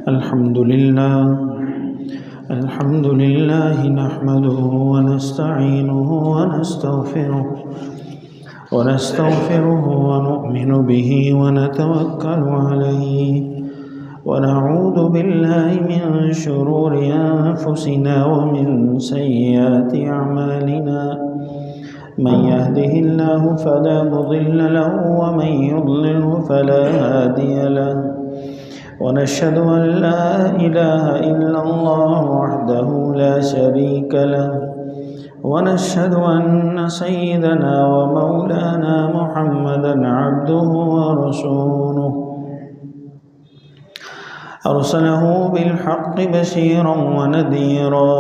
الحمد لله نحمده ونستعينه ونستغفره ونؤمن به ونتوكل عليه ونعوذ بالله من شرور أنفسنا ومن سيئات أعمالنا من يهده الله فلا مضل له ومن يضلله فلا هادي له ونشهد أن لا إله إلا الله وحده لا شريك له ونشهد أن سيدنا ومولانا محمدا عبده ورسوله أرسله بالحق بشيرا ونذيرا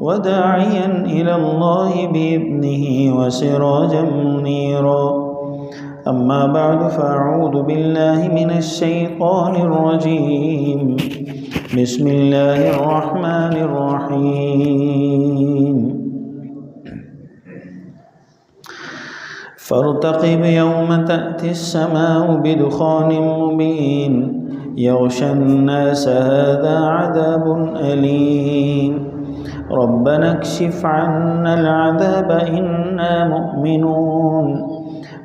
وداعيا إلى الله بإذنه وسراجا منيرا أما بعد فأعوذ بالله من الشيطان الرجيم بسم الله الرحمن الرحيم فارتقب يوم تأتي السماء بدخان مبين يغشى الناس هذا عذاب أليم ربنا اكشف عنا العذاب إنا مؤمنون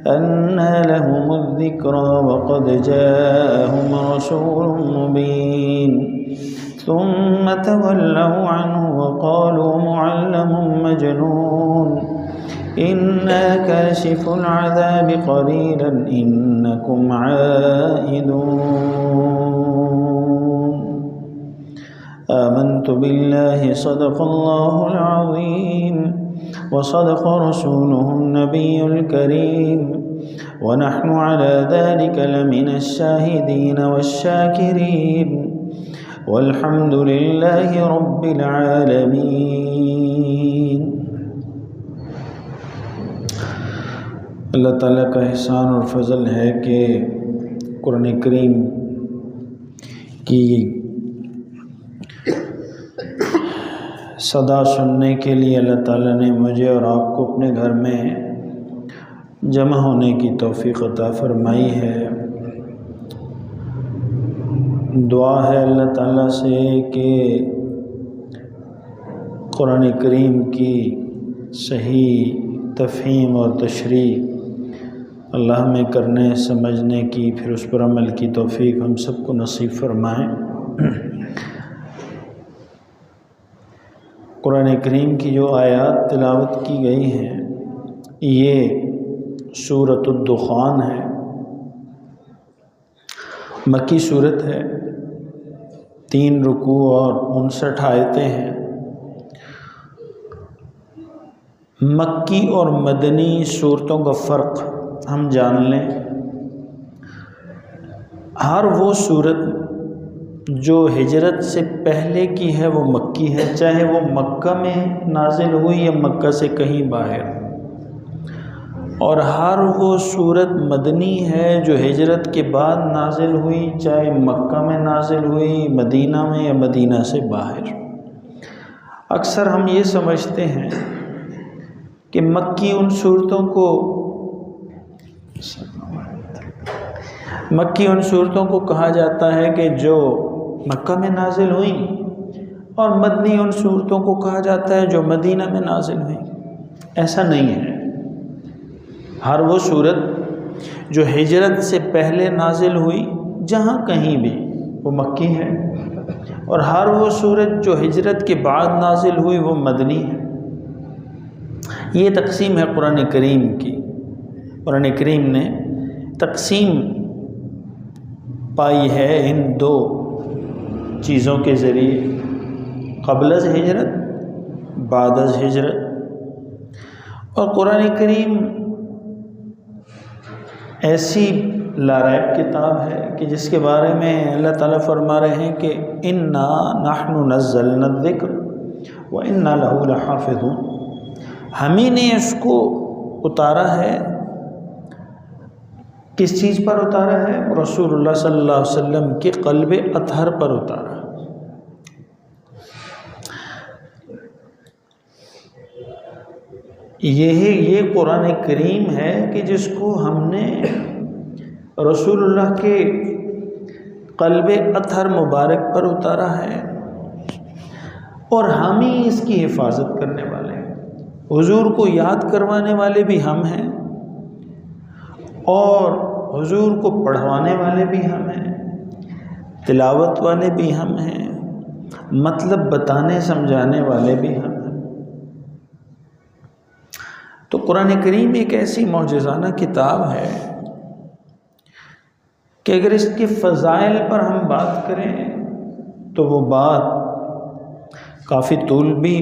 أنى لهم الذكرى وقد جاءهم رسول مبين ثم تولوا عنه وقالوا معلم مجنون إنا كاشف العذاب قليلا إنكم عائدون آمنت بالله صدق الله العظيم وصدق رسوله النبي الكريم ونحن على ذلك لمن الشاهدين والشاكرين والحمد لله رب العالمين۔ اللہ تعالیٰ کا احسان اور فضل ہے کہ قرآن کریم کی صدا سننے کے لیے اللہ تعالیٰ نے مجھے اور آپ کو اپنے گھر میں جمع ہونے کی توفیق عطا فرمائی ہے۔ دعا ہے اللہ تعالیٰ سے کہ قرآن کریم کی صحیح تفہیم اور تشریح اللہ ہمیں کرنے سمجھنے کی پھر اس پر عمل کی توفیق ہم سب کو نصیب فرمائیں۔ قرآن کریم کی جو آیات تلاوت کی گئی ہیں یہ سورۃ الدخان ہے، مکی سورت ہے، 3 رکوع اور 59 آیتیں ہیں۔ مکی اور مدنی صورتوں کا فرق ہم جان لیں۔ ہر وہ صورت جو ہجرت سے پہلے کی ہے وہ مکی ہے، چاہے وہ مکہ میں نازل ہوئی یا مکہ سے کہیں باہر، اور ہر وہ صورت مدنی ہے جو ہجرت کے بعد نازل ہوئی، چاہے مکہ میں نازل ہوئی، مدینہ میں یا مدینہ سے باہر۔ اکثر ہم یہ سمجھتے ہیں کہ مکی ان صورتوں کو کہا جاتا ہے کہ جو مکہ میں نازل ہوئیں، اور مدنی ان صورتوں کو کہا جاتا ہے جو مدینہ میں نازل ہوئیں۔ ایسا نہیں ہے۔ ہر وہ صورت جو ہجرت سے پہلے نازل ہوئی جہاں کہیں بھی وہ مکی ہے، اور ہر وہ صورت جو ہجرت کے بعد نازل ہوئی وہ مدنی ہے۔ یہ تقسیم ہے قرآن کریم کی۔ قرآن کریم نے تقسیم پائی ہے ان 2 چیزوں کے ذریعے، قبل از ہجرت، بعد از ہجرت۔ اور قرآن کریم ایسی لاریب کتاب ہے کہ جس کے بارے میں اللہ تعالیٰ فرما رہے ہیں کہ اِنَّا نَحْنُ نَزَّلْنَا الذِّكْرَ وَإِنَّا لَهُ لَحَافِظُونَ۔ ہمیں نے اس کو اتارا ہے۔ کس چیز پر اتارا ہے؟ رسول اللہ صلی اللہ علیہ وسلم کے قلب اطہر پر اتارا۔ یہ قرآن کریم ہے کہ جس کو ہم نے رسول اللہ کے قلب اطہر مبارک پر اتارا ہے، اور ہم ہی اس کی حفاظت کرنے والے ہیں۔ حضور کو یاد کروانے والے بھی ہم ہیں، اور حضور کو پڑھوانے والے بھی ہم ہیں، تلاوت والے بھی ہم ہیں، مطلب بتانے سمجھانے والے بھی ہم ہیں۔ تو قرآن کریم ایک ایسی معجزانہ کتاب ہے کہ اگر اس کے فضائل پر ہم بات کریں تو وہ بات کافی طول بھی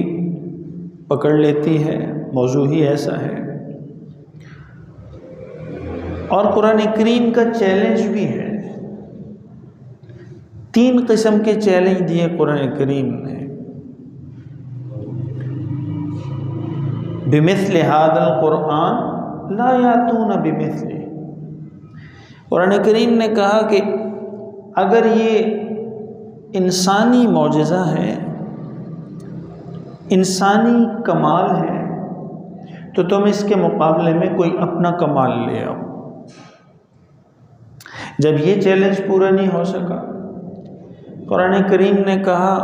پکڑ لیتی ہے، موضوع ہی ایسا ہے۔ اور قرآن کریم کا چیلنج بھی ہے، 3 قسم کے چیلنج دیے قرآن کریم نے۔ بمثل هذا القرآن لا یاتون بمثلہ، قرآن کریم نے کہا کہ اگر یہ انسانی معجزہ ہے، انسانی کمال ہے، تو تم اس کے مقابلے میں کوئی اپنا کمال لے آؤ۔ جب یہ چیلنج پورا نہیں ہو سکا، قرآن کریم نے کہا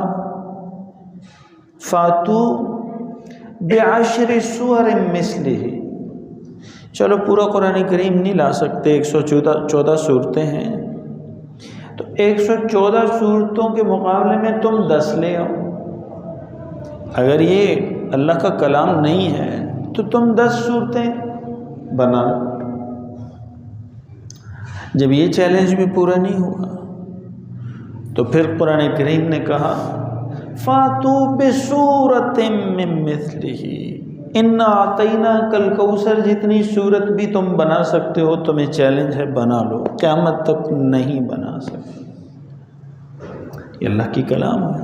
فاتو بعشر سور مثلہ، چلو پورا قرآن کریم نہیں لا سکتے، 114 صورتیں ہیں، تو 114 صورتوں کے مقابلے میں تم 10 لے آؤ۔ اگر یہ اللہ کا کلام نہیں ہے تو تم 10 صورتیں بنا لو۔ جب یہ چیلنج بھی پورا نہیں ہوا تو پھر قرآن کریم نے کہا فاتو بسورۃ من مثلہ، انا اعطیناک الکوثر، جتنی صورت بھی تم بنا سکتے ہو تمہیں چیلنج ہے، بنا لو، قیامت تک نہیں بنا سکتے۔ یہ اللہ کی کلام ہے۔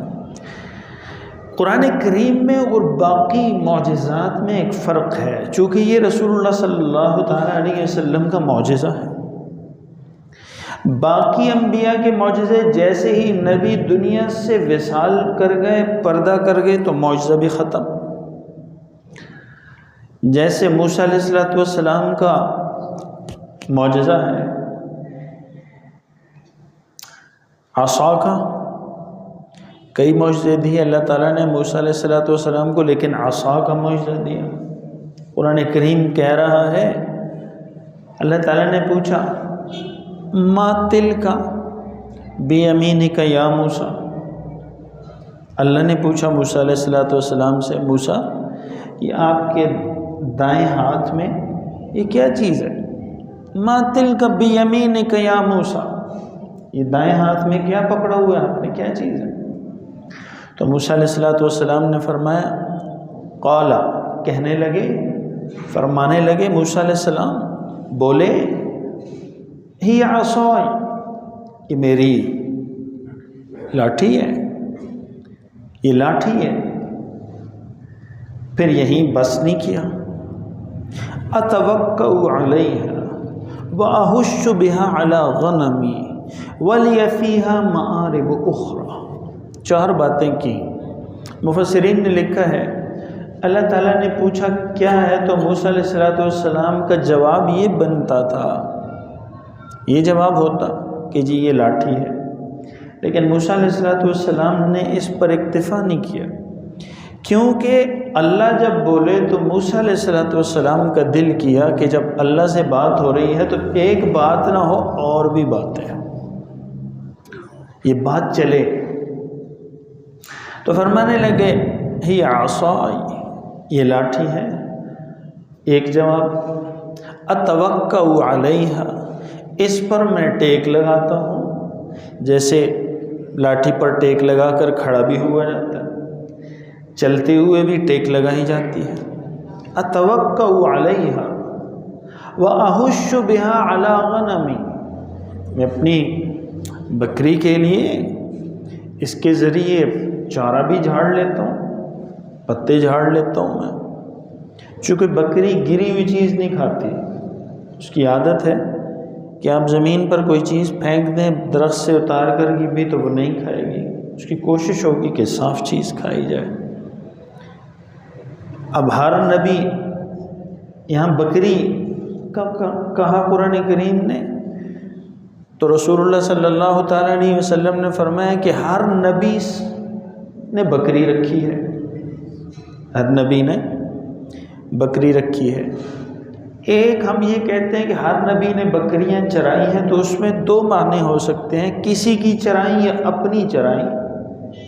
قرآن کریم میں اور باقی معجزات میں ایک فرق ہے، چونکہ یہ رسول اللہ صلی اللہ تعالیٰ علیہ وسلم کا معجزہ ہے۔ باقی انبیاء کے معجزے جیسے ہی نبی دنیا سے وصال کر گئے، پردہ کر گئے، تو معجزہ بھی ختم۔ جیسے موسیٰ علیہ السلام کا معجزہ ہے عصا کا، کئی معجزے دیے اللہ تعالیٰ نے موسیٰ علیہ السلام کو، لیکن عصا کا معجزہ دیا۔ قرآن کریم کہہ رہا ہے، اللہ تعالیٰ نے پوچھا ما تلک بیمینک یا موسیٰ، اللہ نے پوچھا موسیٰ علیہ السلام سے، موسیٰ یہ آپ کے دائیں ہاتھ میں یہ کیا چیز ہے؟ ما تلک بیمینک یا موسیٰ، یہ دائیں ہاتھ میں کیا پکڑا ہوا ہے آپ نے، کیا چیز ہے؟ تو موسیٰ علیہ السلام نے فرمایا، قال، کہنے لگے، فرمانے لگے موسیٰ علیہ السلام بولے، ہی عصای، یہ میری لاٹھی ہے، یہ لاٹھی ہے۔ پھر یہیں بس نہیں کیا، اتوکأ علیہا واہش بہا علی غنمی ولی فیہا مآرب اخری، 4 باتیں کی۔ مفسرین نے لکھا ہے اللہ تعالیٰ نے پوچھا کیا ہے، تو موسیٰ علیہ السلام کا جواب یہ بنتا تھا، یہ جواب ہوتا کہ جی یہ لاٹھی ہے، لیکن موسیٰ علیہ السلام نے اس پر اکتفا نہیں کیا، کیونکہ اللہ جب بولے تو موسیٰ علیہ السلام کا دل کیا کہ جب اللہ سے بات ہو رہی ہے تو ایک بات نہ ہو اور بھی باتیں، یہ بات چلے۔ تو فرمانے لگے ہی عصای، یہ لاٹھی ہے، ایک جواب، اتوکأ علیہا، اس پر میں ٹیک لگاتا ہوں، جیسے لاٹھی پر ٹیک لگا کر کھڑا بھی ہوا جاتا ہے، چلتے ہوئے بھی ٹیک لگائی جاتی ہے۔ اتوکأ علیہا واہش بہا علی غنمی، میں اپنی بکری کے لیے اس کے ذریعے چارہ بھی جھاڑ لیتا ہوں، پتے جھاڑ لیتا ہوں میں، چونکہ بکری گری ہوئی چیز نہیں کھاتی، اس کی عادت ہے کہ آپ زمین پر کوئی چیز پھینک دیں درخت سے اتار کر بھی تو وہ نہیں کھائے گی، اس کی کوشش ہوگی کہ صاف چیز کھائی جائے۔ اب ہر نبی، یہاں بکری کا کہا قرآن کریم نے، تو رسول اللہ صلی اللہ تعالیٰ علیہ وسلم نے فرمایا کہ ہر نبی نے بکری رکھی ہے، ہر نبی نے بکری رکھی ہے۔ ایک ہم یہ کہتے ہیں کہ ہر نبی نے بکریاں چرائی ہیں، تو اس میں دو معنی ہو سکتے ہیں، کسی کی چرائی یا اپنی چرائی۔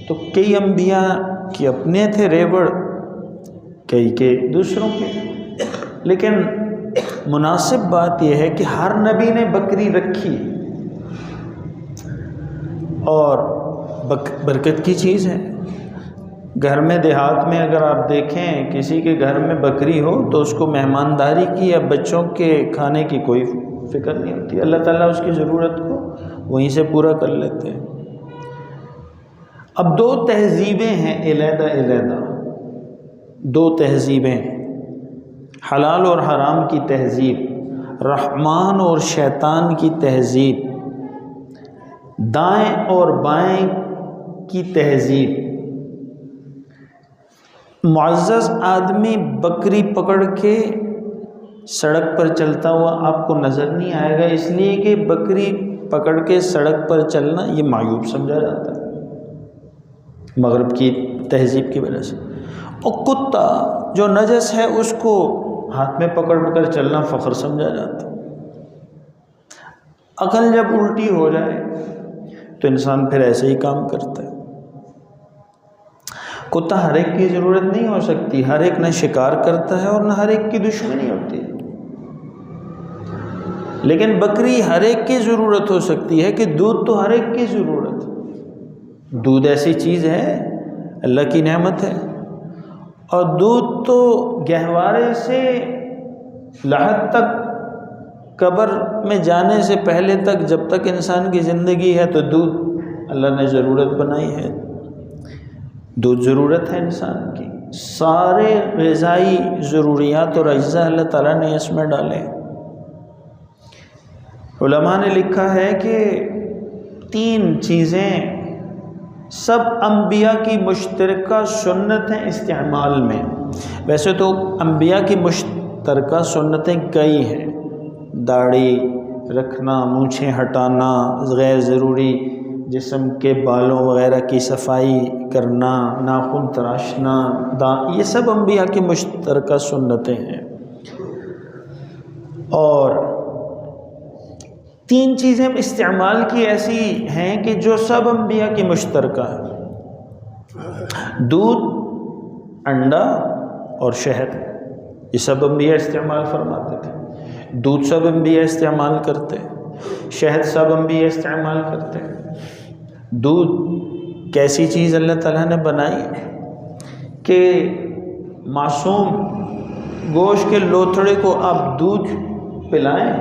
تو کئی انبیاء کے اپنے تھے ریوڑ، کئی کے دوسروں کے، لیکن مناسب بات یہ ہے کہ ہر نبی نے بکری رکھی، اور برکت کی چیز ہے۔ گھر میں دیہات میں اگر آپ دیکھیں کسی کے گھر میں بکری ہو تو اس کو مہمانداری کی یا بچوں کے کھانے کی کوئی فکر نہیں ہوتی، اللہ تعالیٰ اس کی ضرورت کو وہیں سے پورا کر لیتے ہیں۔ اب دو تہذیبیں ہیں علیحدہ علیحدہ، دو تہذیبیں، حلال اور حرام کی تہذیب، رحمان اور شیطان کی تہذیب، دائیں اور بائیں کی تہذیب۔ معزز آدمی بکری پکڑ کے سڑک پر چلتا ہوا آپ کو نظر نہیں آئے گا، اس لیے کہ بکری پکڑ کے سڑک پر چلنا یہ معیوب سمجھا جاتا ہے مغرب کی تہذیب کی وجہ سے۔ اور کتا جو نجس ہے اس کو ہاتھ میں پکڑ کر چلنا فخر سمجھا جاتا ہے۔ عقل جب الٹی ہو جائے تو انسان پھر ایسے ہی کام کرتا ہے۔ کتا ہر ایک کی ضرورت نہیں ہو سکتی، ہر ایک نہ شکار کرتا ہے اور نہ ہر ایک کی دشمنی ہوتی ہے، لیکن بکری ہر ایک کی ضرورت ہو سکتی ہے کہ دودھ تو ہر ایک کی ضرورت ہے۔ دودھ ایسی چیز ہے، اللہ کی نعمت ہے، اور دودھ تو گہوارے سے لحد تک، قبر میں جانے سے پہلے تک، جب تک انسان کی زندگی ہے تو دودھ اللہ نے ضرورت بنائی ہے۔ دودھ ضرورت ہے انسان کی، سارے غذائی ضروریات اور اجزاء اللہ تعالیٰ نے اس میں ڈالے۔ علماء نے لکھا ہے کہ 3 چیزیں سب انبیاء کی مشترکہ سنت ہیں استعمال میں۔ ویسے تو انبیاء کی مشترکہ سنتیں کئی ہیں، داڑھی رکھنا، مونچھیں ہٹانا، غیر ضروری جسم کے بالوں وغیرہ کی صفائی کرنا، ناخن تراشنا، یہ سب انبیاء کی مشترکہ سنتیں ہیں۔ اور 3 چیزیں استعمال کی ایسی ہیں کہ جو سب انبیاء کی مشترکہ ہے، دودھ، انڈا اور شہد، یہ سب انبیاء استعمال فرماتے تھے۔ دودھ سب انبیاء استعمال کرتے، شہد سب انبیاء استعمال کرتے۔ دودھ کیسی چیز اللہ تعالیٰ نے بنائی کہ معصوم گوشت کے لوتھڑے کو آپ دودھ پلائیں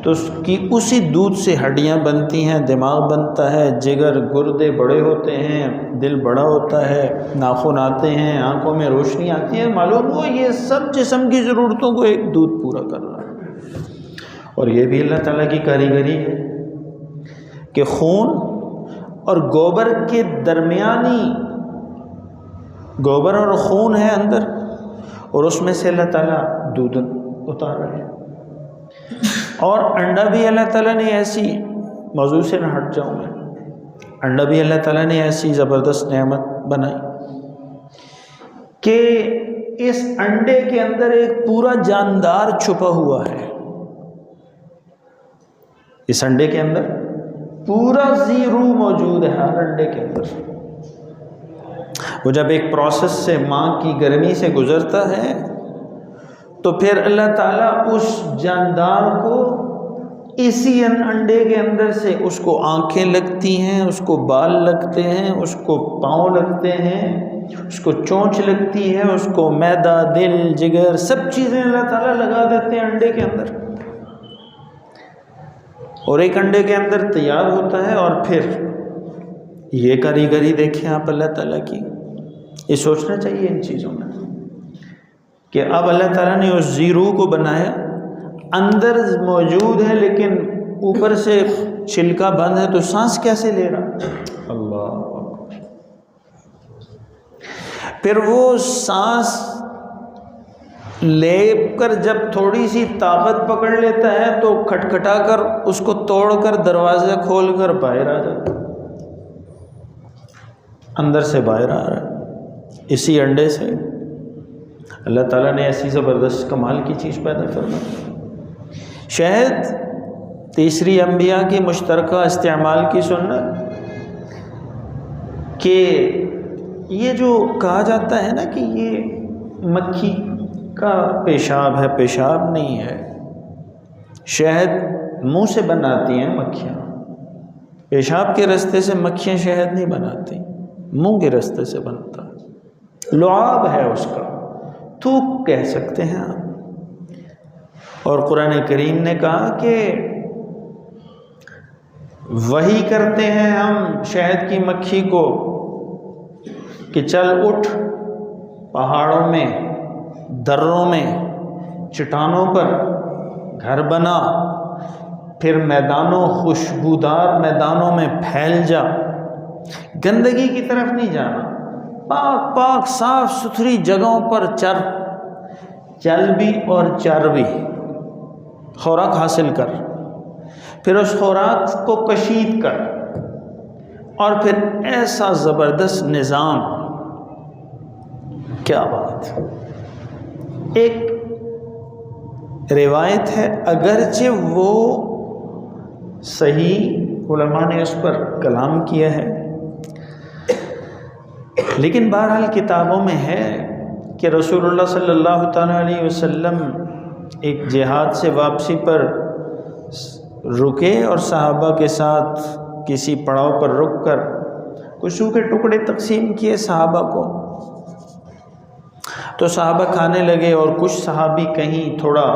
تو اس کی اسی دودھ سے ہڈیاں بنتی ہیں، دماغ بنتا ہے، جگر گردے بڑے ہوتے ہیں، دل بڑا ہوتا ہے، ناخن آتے ہیں، آنکھوں میں روشنی آتی ہے۔ معلوم ہو یہ سب جسم کی ضرورتوں کو ایک دودھ پورا کر رہا ہے۔ اور یہ بھی اللہ تعالیٰ کی کاریگری ہے کہ خون اور گوبر کے درمیانی، گوبر اور خون ہے اندر، اور اس میں سے اللہ تعالیٰ دودھ اتار رہے ہیں۔ اور انڈا بھی اللہ تعالیٰ نے ایسی، موضوع سے نہ ہٹ جاؤں میں، انڈا بھی اللہ تعالیٰ نے ایسی زبردست نعمت بنائی کہ اس انڈے کے اندر ایک پورا جاندار چھپا ہوا ہے۔ اس انڈے کے اندر پورا ذی روح موجود ہے، ہر انڈے کے اندر۔ وہ جب ایک پروسیس سے، ماں کی گرمی سے گزرتا ہے تو پھر اللہ تعالیٰ اس جاندار کو اسی انڈے کے اندر سے، اس کو آنکھیں لگتی ہیں، اس کو بال لگتے ہیں، اس کو پاؤں لگتے ہیں، اس کو چونچ لگتی ہے، اس کو معدہ، دل، جگر، سب چیزیں اللہ تعالیٰ لگا دیتے ہیں انڈے کے اندر، اور ایک انڈے کے اندر تیار ہوتا ہے۔ اور پھر یہ کاریگری دیکھیں آپ اللہ تعالیٰ کی، یہ سوچنا چاہیے ان چیزوں میں کہ اب اللہ تعالیٰ نے اس ذی روح کو بنایا، اندر موجود ہے لیکن اوپر سے چھلکا بند ہے، تو سانس کیسے لے رہا؟ اللہ اکبر۔ پھر وہ سانس لیپ کر جب تھوڑی سی طاقت پکڑ لیتا ہے تو کھٹکھٹا کر اس کو توڑ کر دروازہ کھول کر باہر آ جاتا، اندر سے باہر آ رہا ہے اسی انڈے سے۔ اللہ تعالیٰ نے ایسی زبردست کمال کی چیز پیدا فرمائی۔ شہد تیسری انبیاء کی مشترکہ استعمال کی سنت، کہ یہ جو کہا جاتا ہے نا کہ یہ مکھی کا پیشاب ہے، پیشاب نہیں ہے، شہد منہ سے بناتی ہیں مکھیاں، پیشاب کے راستے سے مکھیاں شہد نہیں بناتی، منہ کے راستے سے بنتا ہے، لعاب ہے اس کا، تھوک کہہ سکتے ہیں آپ۔ اور قرآن کریم نے کہا کہ وحی کرتے ہیں ہم شہد کی مکھی کو کہ چل اٹھ، پہاڑوں میں، دروں میں، چٹانوں پر گھر بنا، پھر میدانوں، خوشبودار میدانوں میں پھیل جا، گندگی کی طرف نہیں جانا، پاک پاک صاف ستھری جگہوں پر چل بھی اور چر بھی، خوراک حاصل کر، پھر اس خوراک کو کشید کر، اور پھر ایسا زبردست نظام، کیا بات۔ ایک روایت ہے، اگرچہ وہ صحیح، علماء نے اس پر کلام کیا ہے، لیکن بہرحال کتابوں میں ہے کہ رسول اللہ صلی اللہ تعالیٰ علیہ وسلم ایک جہاد سے واپسی پر رکے اور صحابہ کے ساتھ کسی پڑاؤ پر رک کر کچھ سوکھے ٹکڑے تقسیم کیے صحابہ کو، تو صحابہ کھانے لگے، اور کچھ صحابی کہیں تھوڑا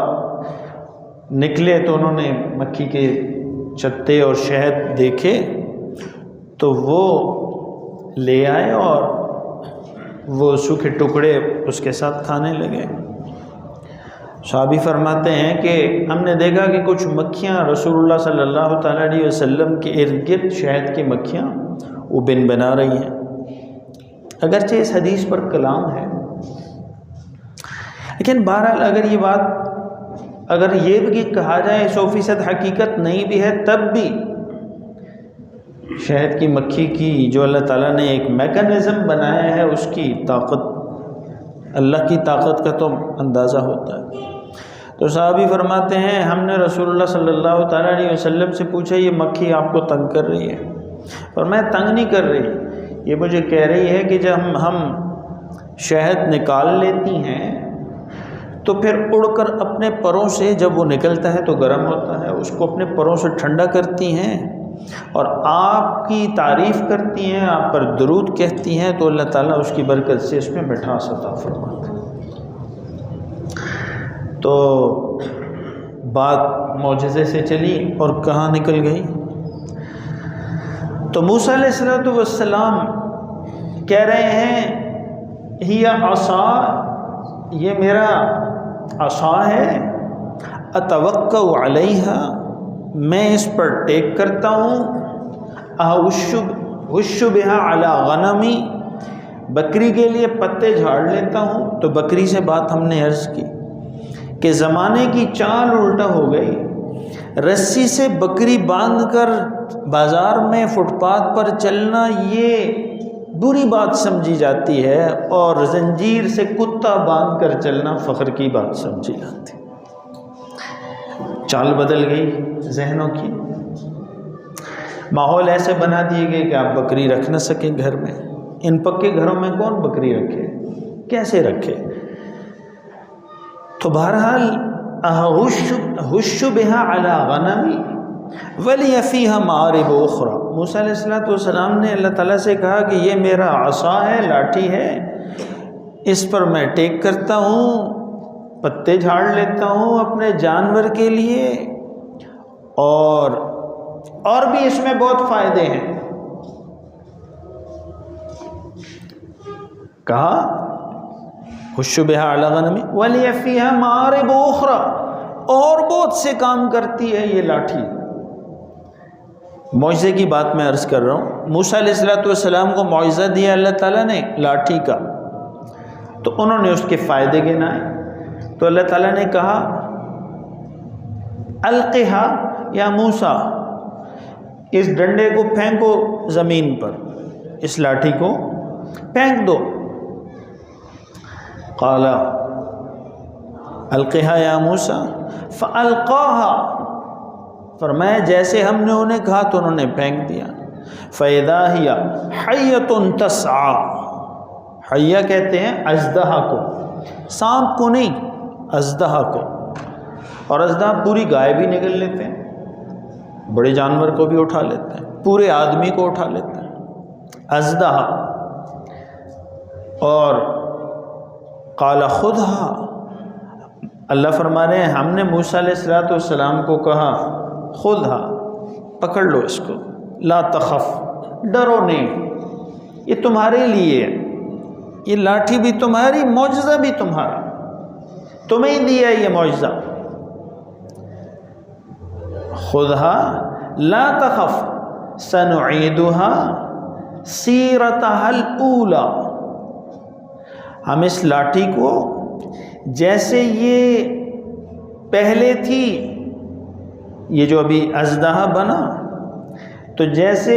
نکلے تو انہوں نے مکھی کے چتے اور شہد دیکھے تو وہ لے آئے اور وہ سوکھے ٹکڑے اس کے ساتھ کھانے لگے۔ صحابی فرماتے ہیں کہ ہم نے دیکھا کہ کچھ مکھیاں رسول اللہ صلی اللہ تعالیٰ علیہ وسلم کے ارد گرد، شہد کی مکھیاں وہ بن بنا رہی ہیں، اگرچہ اس حدیث پر کلام ہے، لیکن بہرحال اگر یہ بھی کہا جائے 100% حقیقت نہیں بھی ہے، تب بھی شہد کی مکھی کی جو اللہ تعالیٰ نے ایک میکانزم بنایا ہے، اس کی طاقت، اللہ کی طاقت کا تو اندازہ ہوتا ہے۔ تو صحابی فرماتے ہیں ہم نے رسول اللہ صلی اللہ تعالیٰ علیہ وسلم سے پوچھا یہ مکھی آپ کو تنگ کر رہی ہے؟ اور میں تنگ نہیں کر رہی، یہ مجھے کہہ رہی ہے کہ جب ہم شہد نکال لیتی ہیں تو پھر اڑ کر اپنے پروں سے، جب وہ نکلتا ہے تو گرم ہوتا ہے، اس کو اپنے پروں سے ٹھنڈا کرتی ہیں اور آپ کی تعریف کرتی ہیں، آپ پر درود کہتی ہیں، تو اللہ تعالیٰ اس کی برکت سے اس میں مٹھاس عطا فرماتا ہے۔ تو بات معجزے سے چلی اور کہاں نکل گئی؟ تو موسیٰ علیہ السلام کہہ رہے ہیں ہی عصا، یہ میرا عصا ہے، اتوکا علیہا، میں اس پر ٹیک کرتا ہوں، احش بہا علی غنمی، بکری کے لیے پتے جھاڑ لیتا ہوں۔ تو بکری سے بات ہم نے عرض کی کہ زمانے کی چال الٹا ہو گئی، رسی سے بکری باندھ کر بازار میں فٹ پاتھ پر چلنا یہ بری بات سمجھی جاتی ہے، اور زنجیر سے کتا باندھ کر چلنا فخر کی بات سمجھی جاتی ہے۔ چال بدل گئی ذہنوں کی، ماحول ایسے بنا دیے گئے کہ آپ بکری رکھ نہ سکیں گھر میں۔ ان پکے گھروں میں کون بکری رکھے، کیسے رکھے؟ تو بہرحال احش بہا علی غنمی ولی فیہا معارب اخری، موسیٰ علیہ السلام نے اللہ تعالیٰ سے کہا کہ یہ میرا عصا ہے، لاٹھی ہے، اس پر میں ٹیک کرتا ہوں، پتے جھاڑ لیتا ہوں اپنے جانور کے لیے، اور بھی اس میں بہت فائدے ہیں۔ کہا احش بہا علی غنمی ولی فیہا معارب اخری، اور بہت سے کام کرتی ہے یہ لاٹھی۔ معجزے کی بات میں عرض کر رہا ہوں، موسیٰ علیہ السلام کو معجزہ دیا اللہ تعالیٰ نے لاٹھی کا، تو انہوں نے اس کے فائدے گنائے۔ تو اللہ تعالیٰ نے کہا القھا یا موسیٰ، اس ڈنڈے کو پھینکو زمین پر، اس لاٹھی کو پھینک دو۔ قال القھا یا موسیٰ فالقاها، فرمایا جیسے ہم نے انہیں کہا تو انہوں نے پھینک دیا۔ فاذا ہی حیۃ تسعی، حیہ کہتے ہیں اژدہا کو، سانپ کو نہیں، اژدہا کو، اور اژدہا پوری گائے بھی نگل لیتے ہیں، بڑے جانور کو بھی اٹھا لیتے ہیں، پورے آدمی کو اٹھا لیتے ہیں، اژدہا۔ اور قال خذھا، اللہ فرما رہے ہیں ہم نے موسیٰ علیہ السلام کو کہا خذھا، پکڑ لو اس کو، لا تخف، ڈرو نہیں، یہ تمہارے لیے ہے، یہ لاٹھی بھی تمہاری، معجزہ بھی تمہارا، تمہیں ہی دیا یہ معجزہ۔ خذھا لا تخف سنعیدها سیرتها الاولی، ہم اس لاٹھی کو جیسے یہ پہلے تھی، یہ جو ابھی اژدہا بنا، تو جیسے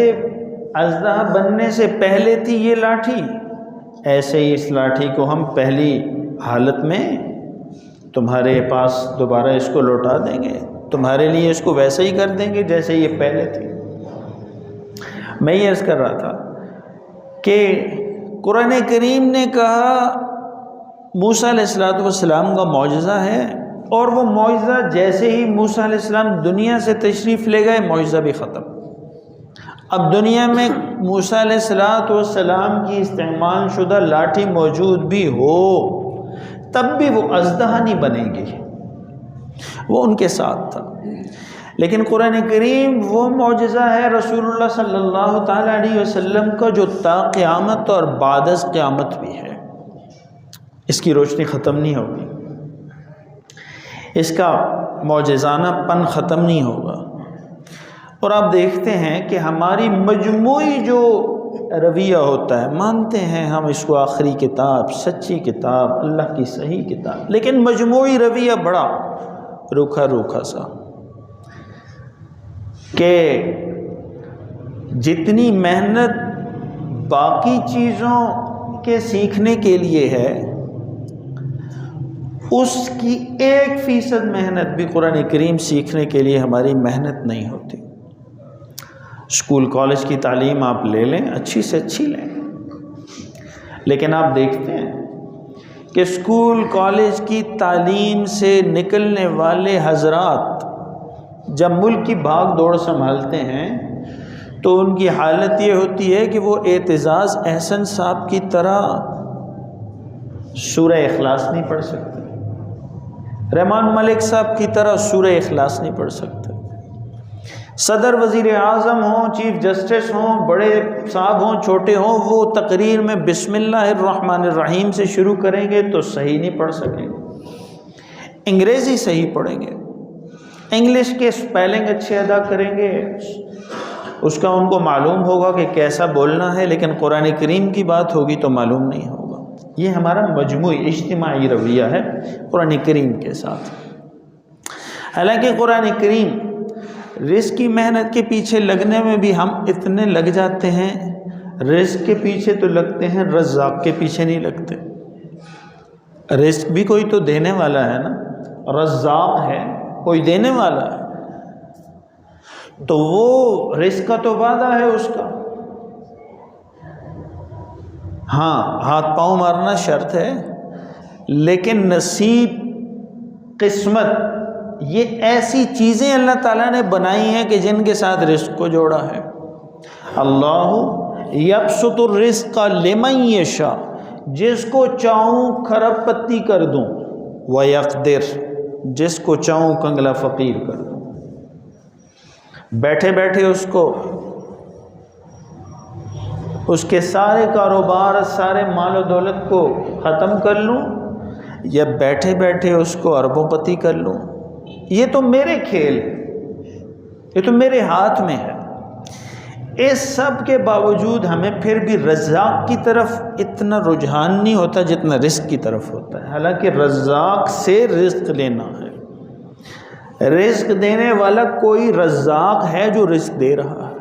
اژدہا بننے سے پہلے تھی یہ لاٹھی، ایسے ہی اس لاٹھی کو ہم پہلی حالت میں تمہارے پاس دوبارہ اس کو لوٹا دیں گے، تمہارے لیے اس کو ویسے ہی کر دیں گے جیسے یہ پہلے تھی۔ میں یہ عرض کر رہا تھا کہ قرآن کریم نے کہا موسیٰ علیہ السلام کا معجزہ ہے، اور وہ معجزہ جیسے ہی موسیٰ علیہ السلام دنیا سے تشریف لے گئے معجزہ بھی ختم۔ اب دنیا میں موسیٰ علیہ السلام کی استعمال شدہ لاٹھی موجود بھی ہو تب بھی وہ اژدہا نہیں بنے گی، وہ ان کے ساتھ تھا۔ لیکن قرآن کریم وہ معجزہ ہے رسول اللہ صلی اللہ تعالیٰ علیہ وسلم کا جو تا قیامت اور بعد از قیامت بھی ہے، اس کی روشنی ختم نہیں ہوگی، اس کا معجزانہ پن ختم نہیں ہوگا۔ اور آپ دیکھتے ہیں کہ ہماری مجموعی جو رویہ ہوتا ہے، مانتے ہیں ہم اس کو آخری کتاب، سچی کتاب، اللہ کی صحیح کتاب، لیکن مجموعی رویہ بڑا روکھا روکھا سا، کہ جتنی محنت باقی چیزوں کے سیکھنے کے لیے ہے، اس کی 1% محنت بھی قرآن کریم سیکھنے کے لیے ہماری محنت نہیں ہوتی۔ اسکول کالج کی تعلیم آپ لے لیں، اچھی سے اچھی لیں، لیکن آپ دیکھتے ہیں کہ اسکول کالج کی تعلیم سے نکلنے والے حضرات جب ملک کی بھاگ دوڑ سنبھالتے ہیں تو ان کی حالت یہ ہوتی ہے کہ وہ اعتزاز احسن صاحب کی طرح سورہ اخلاص نہیں پڑھ سکتے، رحمان ملک صاحب کی طرح سورہ اخلاص نہیں پڑھ سکتے، صدر وزیر اعظم ہوں، چیف جسٹس ہوں، بڑے صاحب ہوں، چھوٹے ہوں، وہ تقریر میں بسم اللہ الرحمن الرحیم سے شروع کریں گے تو صحیح نہیں پڑھ سکیں گے، انگریزی صحیح پڑھیں گے، انگلش کے اسپیلنگ اچھے ادا کریں گے، اس کا ان کو معلوم ہوگا کہ کیسا بولنا ہے، لیکن قرآن کریم کی بات ہوگی تو معلوم نہیں ہوگا۔ یہ ہمارا مجموعی اجتماعی رویہ ہے قرآن کریم کے ساتھ۔ حالانکہ قرآن کریم رزق کی محنت کے پیچھے لگنے میں بھی ہم اتنے لگ جاتے ہیں، رزق کے پیچھے تو لگتے ہیں، رزاق کے پیچھے نہیں لگتے۔ رزق بھی کوئی تو دینے والا ہے نا، رزاق ہے کوئی دینے والا ہے، تو وہ رزق کا تو وعدہ ہے اس کا، ہاں ہاتھ پاؤں مارنا شرط ہے، لیکن نصیب، قسمت، یہ ایسی چیزیں اللہ تعالیٰ نے بنائی ہیں کہ جن کے ساتھ رزق کو جوڑا ہے۔ اللہ یبسط الرزق لمن یشاء، جس کو چاہوں کھرب پتی کر دوں، ویقدر، جس کو چاہوں کنگلا فقیر کر دوں، بیٹھے بیٹھے اس کے سارے کاروبار، سارے مال و دولت کو ختم کر لوں، یا بیٹھے بیٹھے اس کو اربوں پتی کر لوں، یہ تو میرے کھیل ہے، یہ تو میرے ہاتھ میں ہے۔ اس سب کے باوجود ہمیں پھر بھی رزاق کی طرف اتنا رجحان نہیں ہوتا جتنا رزق کی طرف ہوتا ہے، حالانکہ رزاق سے رزق لینا ہے، رزق دینے والا کوئی رزاق ہے جو رزق دے رہا ہے،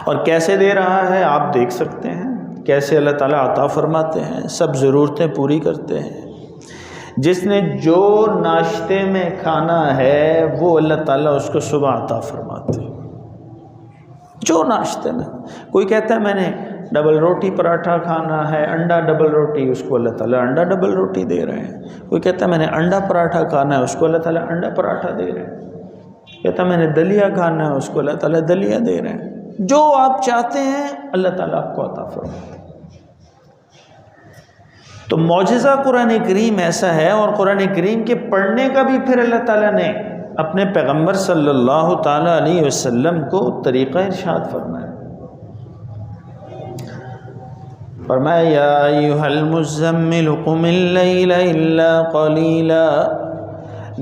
اور کیسے دے رہا ہے آپ دیکھ سکتے ہیں، کیسے اللہ تعالیٰ عطا فرماتے ہیں، سب ضرورتیں پوری کرتے ہیں۔ جس نے جو ناشتے میں کھانا ہے وہ اللہ تعالیٰ اس کو صبح عطا فرماتے ہیں، جو ناشتے میں۔ کوئی کہتا ہے میں نے ڈبل روٹی پراٹھا کھانا ہے، انڈا ڈبل روٹی، اس کو اللہ تعالیٰ انڈا ڈبل روٹی دے رہے ہیں۔ کوئی کہتا ہے میں نے انڈا پراٹھا کھانا ہے، اس کو اللہ تعالیٰ انڈا پراٹھا دے رہے ہیں۔ کہتا ہے میں نے دلیا کھانا ہے، اس کو اللہ تعالیٰ دلیا دے رہے ہیں۔ جو آپ چاہتے ہیں اللہ تعالیٰ آپ کو عطا فرماتے ہیں۔ تو معجزہ قرآن کریم ایسا ہے، اور قرآن کریم کے پڑھنے کا بھی پھر اللہ تعالیٰ نے اپنے پیغمبر صلی اللہ تعالیٰ علیہ وسلم کو طریقہ ارشاد فرمایا۔ فرمایا یا ایھا المزمل قم اللیل الا قلیلا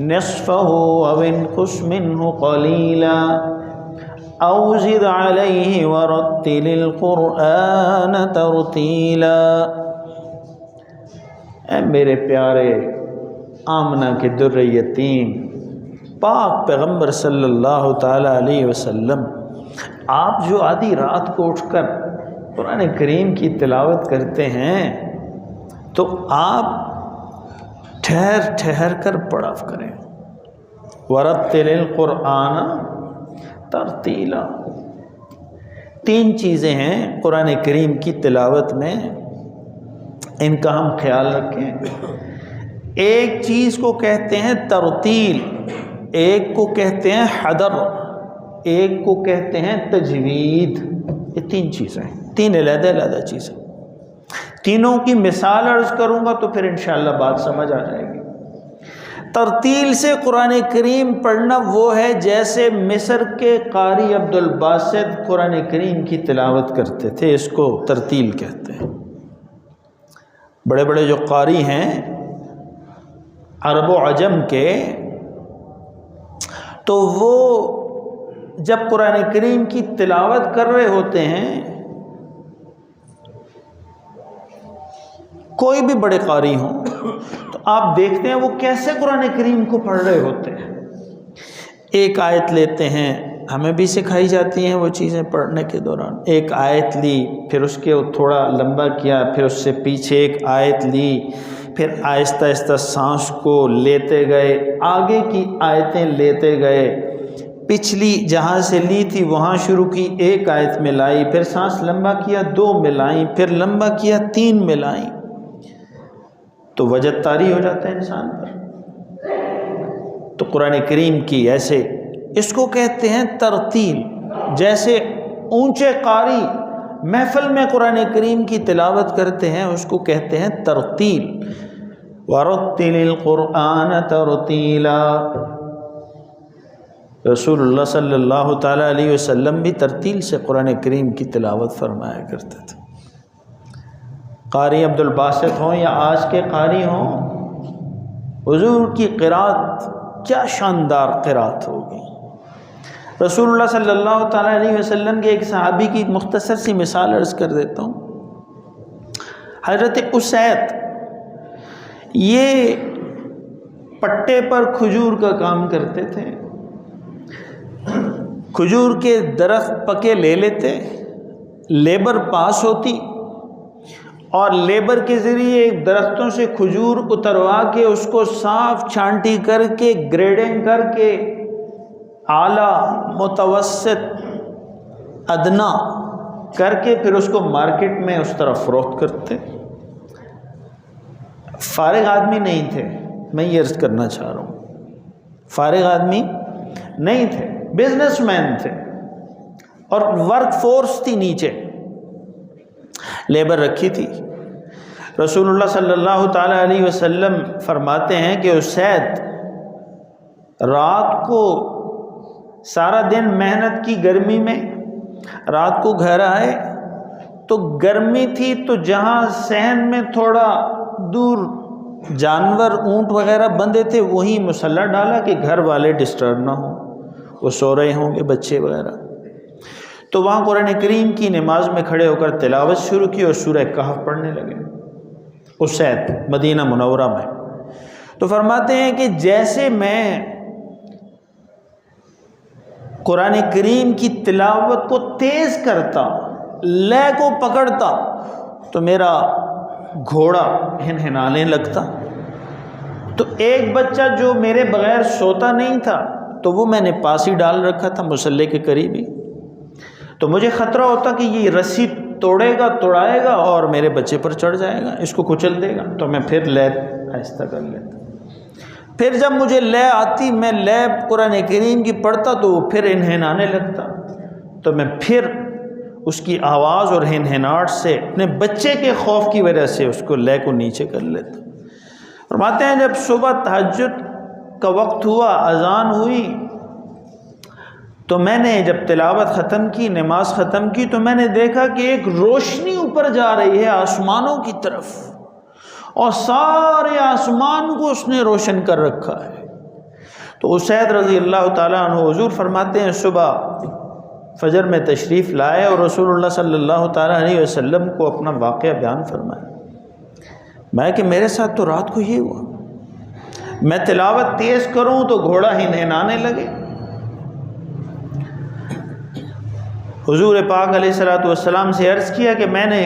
نصفہ او انقص منہ قلیلا او زد علیہ ورتل القرآن ترتیلا۔ اے میرے پیارے آمنہ کے در یتیم پاک پیغمبر صلی اللہ تعالیٰ علیہ وسلم، آپ جو آدھی رات کو اٹھ کر قرآن کریم کی تلاوت کرتے ہیں تو آپ ٹھہر ٹھہر کر پڑھا کریں۔ ورتل القرآن ترتیلا۔ تین چیزیں ہیں قرآن کریم کی تلاوت میں، ان کا ہم خیال رکھیں۔ ایک چیز کو کہتے ہیں ترتیل، ایک کو کہتے ہیں حدر، ایک کو کہتے ہیں تجوید۔ یہ تین چیزیں ہیں، تین علیحدہ علیحدہ چیزیں۔ تینوں کی مثال عرض کروں گا تو پھر انشاءاللہ بات سمجھ آ جائے گی۔ ترتیل سے قرآن کریم پڑھنا وہ ہے جیسے مصر کے قاری عبد الباسط قرآن کریم کی تلاوت کرتے تھے، اس کو ترتیل کہتے ہیں۔ بڑے بڑے جو قاری ہیں عرب و عجم کے، تو وہ جب قرآن کریم کی تلاوت کر رہے ہوتے ہیں، کوئی بھی بڑے قاری ہوں تو آپ دیکھتے ہیں وہ کیسے قرآن کریم کو پڑھ رہے ہوتے ہیں۔ ایک آیت لیتے ہیں، ہمیں بھی سکھائی جاتی ہیں وہ چیزیں پڑھنے کے دوران۔ ایک آیت لی، پھر اس کے تھوڑا لمبا کیا، پھر اس سے پیچھے ایک آیت لی، پھر آہستہ آہستہ سانس کو لیتے گئے، آگے کی آیتیں لیتے گئے، پچھلی جہاں سے لی تھی وہاں شروع کی، ایک آیت میں لائی، پھر سانس لمبا کیا، 2 ملائیں، پھر لمبا کیا، 3 ملائیں، تو وجد طاری ہو جاتا ہے انسان پر۔ تو قرآن کریم کی ایسے، اس کو کہتے ہیں ترتیل۔ جیسے اونچے قاری محفل میں قرآن کریم کی تلاوت کرتے ہیں، اس کو کہتے ہیں ترتیل۔ وَرَتِّلِ الْقُرْآنَ تَرْتِيلًا۔ رسول اللہ صلی اللہ تعالیٰ علیہ وسلم بھی ترتیل سے قرآن کریم کی تلاوت فرمایا کرتے تھے۔ قاری عبد الباسط ہوں یا آج کے قاری ہوں، حضور کی قرات کیا شاندار قرات ہوگی۔ رسول اللہ صلی اللہ تعالیٰ علیہ وسلم کے ایک صحابی کی مختصر سی مثال عرض کر دیتا ہوں۔ حضرت اسید، یہ پٹے پر کھجور کا کام کرتے تھے، کھجور کے درخت پکے لے لیتے، لیبر پاس ہوتی اور لیبر کے ذریعے درختوں سے کھجور اتروا کے اس کو صاف چھانٹی کر کے گریڈنگ کر کے اعلیٰ، متوسط، ادنا کر کے پھر اس کو مارکیٹ میں اس طرح فروخت کرتے۔ فارغ آدمی نہیں تھے، میں یہ عرض کرنا چاہ رہا ہوں، فارغ آدمی نہیں تھے، بزنس مین تھے، اور ورک فورس تھی نیچے، لیبر رکھی تھی۔ رسول اللہ صلی اللہ تعالیٰ علیہ وسلم فرماتے ہیں کہ اسید رات کو سارا دن محنت کی گرمی میں، رات کو گھر آئے تو گرمی تھی، تو جہاں صحن میں تھوڑا دور جانور اونٹ وغیرہ بندھے تھے وہیں مصلی ڈالا کہ گھر والے ڈسٹرب نہ ہوں، وہ سو رہے ہوں گے بچے وغیرہ۔ تو وہاں قرآن کریم کی نماز میں کھڑے ہو کر تلاوت شروع کی اور سورہ کہف پڑھنے لگے اسید مدینہ منورہ میں۔ تو فرماتے ہیں کہ جیسے میں قرآن کریم کی تلاوت کو تیز کرتا، لے کو پکڑتا، تو میرا گھوڑا ہنہنانے لگتا۔ تو ایک بچہ جو میرے بغیر سوتا نہیں تھا تو وہ میں نے پاس ہی ڈال رکھا تھا مصلی کے قریب ہی، تو مجھے خطرہ ہوتا کہ یہ رسی توڑے گا، توڑائے گا اور میرے بچے پر چڑھ جائے گا، اس کو کچل دے گا، تو میں پھر لے آہستہ کر لیتا۔ پھر جب مجھے لے آتی، میں لے قرآن کریم کی پڑھتا تو وہ پھر ہنہنانے لگتا، تو میں پھر اس کی آواز اور ہنہناہٹ سے اپنے بچے کے خوف کی وجہ سے اس کو لے کو نیچے کر لیتا۔ فرماتے ہیں جب صبح تہجد کا وقت ہوا، اذان ہوئی، تو میں نے جب تلاوت ختم کی، نماز ختم کی، تو میں نے دیکھا کہ ایک روشنی اوپر جا رہی ہے آسمانوں کی طرف، اور سارے آسمان کو اس نے روشن کر رکھا ہے۔ تو اسید رضی اللہ تعالیٰ عنہ حضور فرماتے ہیں صبح فجر میں تشریف لائے اور رسول اللہ صلی اللہ تعالیٰ علیہ وسلم کو اپنا واقعہ بیان فرمایا۔ میں کہ میرے ساتھ تو رات کو یہ ہوا، میں تلاوت تیز کروں تو گھوڑا ہنہنانے لگے۔ حضور پاک علیہ الصلوۃ والسلام سے عرض کیا کہ میں نے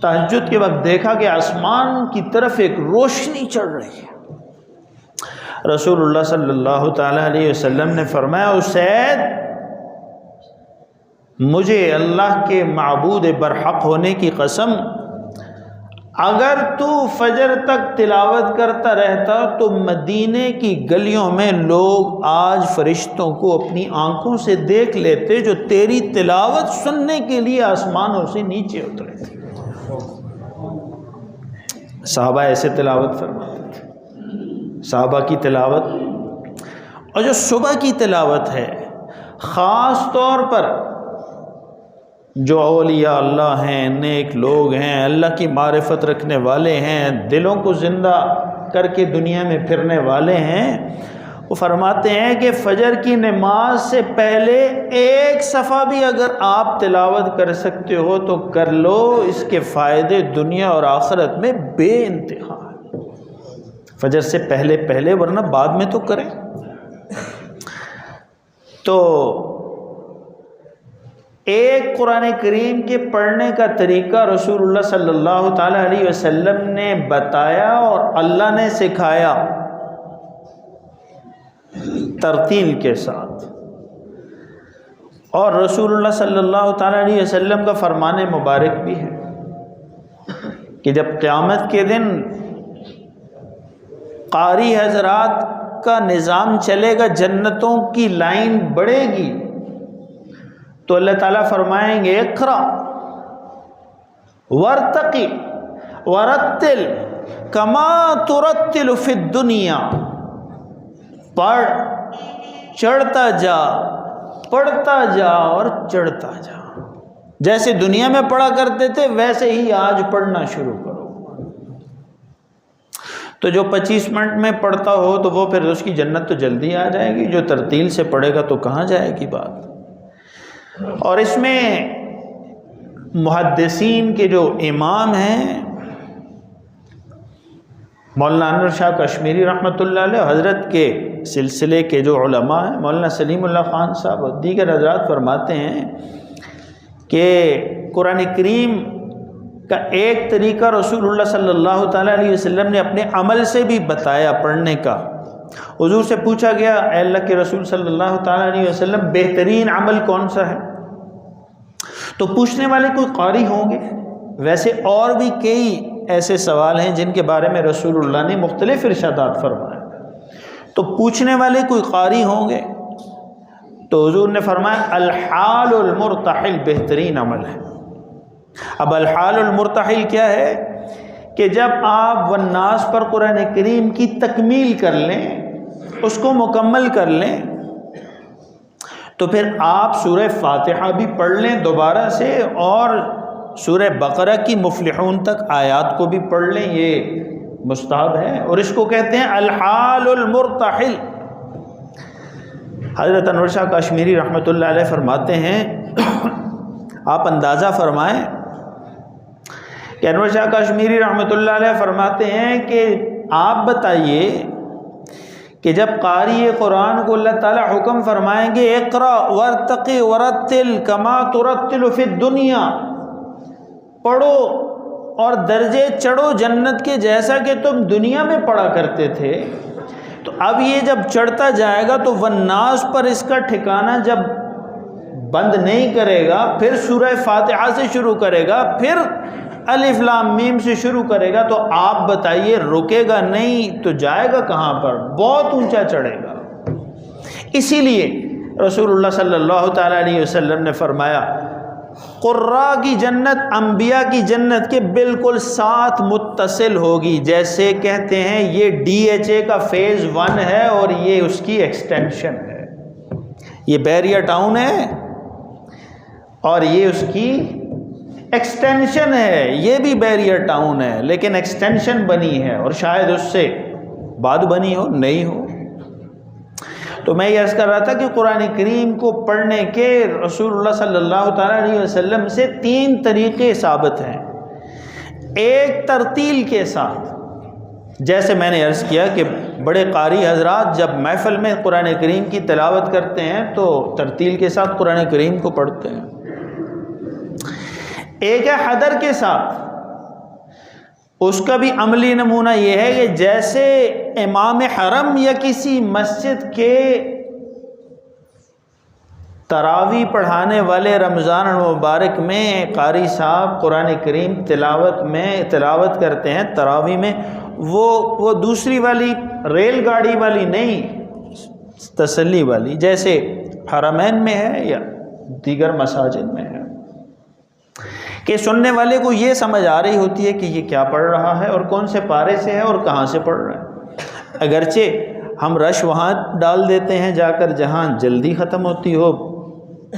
تہجد کے وقت دیکھا کہ آسمان کی طرف ایک روشنی چڑھ رہی ہے۔ رسول اللہ صلی اللہ تعالیٰ علیہ وسلم نے فرمایا، اسید مجھے اللہ کے معبود برحق ہونے کی قسم، اگر تو فجر تک تلاوت کرتا رہتا تو مدینے کی گلیوں میں لوگ آج فرشتوں کو اپنی آنکھوں سے دیکھ لیتے جو تیری تلاوت سننے کے لیے آسمانوں سے نیچے اترے تھے۔ صحابہ ایسے تلاوت فرماتے تھے، صحابہ کی تلاوت۔ اور جو صبح کی تلاوت ہے، خاص طور پر جو اولیاء اللہ ہیں، نیک لوگ ہیں، اللہ کی معرفت رکھنے والے ہیں، دلوں کو زندہ کر کے دنیا میں پھرنے والے ہیں، وہ فرماتے ہیں کہ فجر کی نماز سے پہلے ایک صفحہ بھی اگر آپ تلاوت کر سکتے ہو تو کر لو، اس کے فائدے دنیا اور آخرت میں بے انتہا ہیں۔ فجر سے پہلے پہلے، ورنہ بعد میں تو کریں۔ تو ایک قرآن کریم کے پڑھنے کا طریقہ رسول اللہ صلی اللہ تعالیٰ علیہ وسلم نے بتایا اور اللہ نے سکھایا ترتیل کے ساتھ، اور رسول اللہ صلی اللہ تعالیٰ علیہ وسلم کا فرمان مبارک بھی ہے کہ جب قیامت کے دن قاری حضرات کا نظام چلے گا، جنتوں کی لائن بڑھے گی، تو اللہ تعالیٰ فرمائیں گے اقرا ورتقی ورتل کما ترتل فی الدنیا، پڑھ، چڑھتا جا، پڑھتا جا اور چڑھتا جا، جیسے دنیا میں پڑھا کرتے تھے ویسے ہی آج پڑھنا شروع کرو۔ تو جو 25 منٹ میں پڑھتا ہو تو وہ پھر اس کی جنت تو جلدی آ جائے گی، جو ترتیل سے پڑھے گا تو کہاں جائے گی بات۔ اور اس میں محدثین کے جو امام ہیں، مولانا انور شاہ کشمیری رحمۃ اللہ علیہ، حضرت کے سلسلے کے جو علماء ہیں، مولانا سلیم اللہ خان صاحب اور دیگر حضرات فرماتے ہیں کہ قرآن کریم کا ایک طریقہ رسول اللہ صلی اللہ تعالیٰ علیہ وسلم نے اپنے عمل سے بھی بتایا پڑھنے کا۔ حضور سے پوچھا گیا، اے اللہ کے رسول صلی اللہ تعالیٰ علیہ وسلم، بہترین عمل کون سا ہے؟ تو پوچھنے والے کوئی قاری ہوں گے، ویسے اور بھی کئی ایسے سوال ہیں جن کے بارے میں رسول اللہ نے مختلف ارشادات فرمائے، تو پوچھنے والے کوئی قاری ہوں گے، تو حضور نے فرمایا الحال المرتحل بہترین عمل ہے۔ اب الحال المرتحل کیا ہے کہ جب آپ والناس پر قرآن کریم کی تکمیل کر لیں، اس کو مکمل کر لیں، تو پھر آپ سورہ فاتحہ بھی پڑھ لیں دوبارہ سے، اور سورہ بقرہ کی مفلحون تک آیات کو بھی پڑھ لیں، یہ مستحب ہے، اور اس کو کہتے ہیں الحال المرتحل۔ حضرت انور شاہ کشمیری رحمۃ اللہ علیہ فرماتے ہیں آپ اندازہ فرمائیں کہ انور شاہ کشمیری رحمۃ اللہ علیہ فرماتے ہیں کہ آپ بتائیے کہ جب قاری قرآن کو اللہ تعالیٰ حکم فرمائیں گے اقرا ورتقی ورتل کما ترتل فی الدنیا، پڑھو اور درجے چڑھو جنت کے جیسا کہ تم دنیا میں پڑھا کرتے تھے، تو اب یہ جب چڑھتا جائے گا تو والناس پر اس کا ٹھکانہ جب بند نہیں کرے گا، پھر سورہ فاتحہ سے شروع کرے گا، پھر الف لام میم سے شروع کرے گا، تو آپ بتائیے رکے گا نہیں تو جائے گا کہاں پر؟ بہت اونچا چڑھے گا۔ اسی لیے رسول اللہ صلی اللہ تعالیٰ علیہ وسلم نے فرمایا قراء کی جنت انبیاء کی جنت کے بالکل ساتھ متصل ہوگی، جیسے کہتے ہیں یہ ڈی ایچ اے کا فیز 1 ہے اور یہ اس کی ایکسٹینشن ہے، یہ بیریا ٹاؤن ہے اور یہ اس کی ایکسٹینشن ہے، یہ بھی بیریا ٹاؤن ہے لیکن ایکسٹینشن بنی ہے اور شاید اس سے بعد بنی ہو نہیں ہو۔ تو میں یہ عرض کر رہا تھا کہ قرآن کریم کو پڑھنے کے رسول اللہ صلی اللہ تعالیٰ علیہ وسلم سے 3 طریقے ثابت ہیں۔ ایک ترتیل کے ساتھ، جیسے میں نے عرض کیا کہ بڑے قاری حضرات جب محفل میں قرآن کریم کی تلاوت کرتے ہیں تو ترتیل کے ساتھ قرآن کریم کو پڑھتے ہیں۔ ایک ہے حدر کے ساتھ، اس کا بھی عملی نمونہ یہ ہے کہ جیسے امام حرم یا کسی مسجد کے تراویح پڑھانے والے رمضان المبارک میں قاری صاحب قرآن کریم تلاوت کرتے ہیں تراویح میں، وہ دوسری والی ریل گاڑی والی نہیں، تسلی والی، جیسے حرمین میں ہے یا دیگر مساجد میں ہے، کہ سننے والے کو یہ سمجھ آ رہی ہوتی ہے کہ یہ کیا پڑھ رہا ہے اور کون سے پارے سے ہے اور کہاں سے پڑھ رہا ہے۔ اگرچہ ہم رش وہاں ڈال دیتے ہیں جا کر جہاں جلدی ختم ہوتی ہو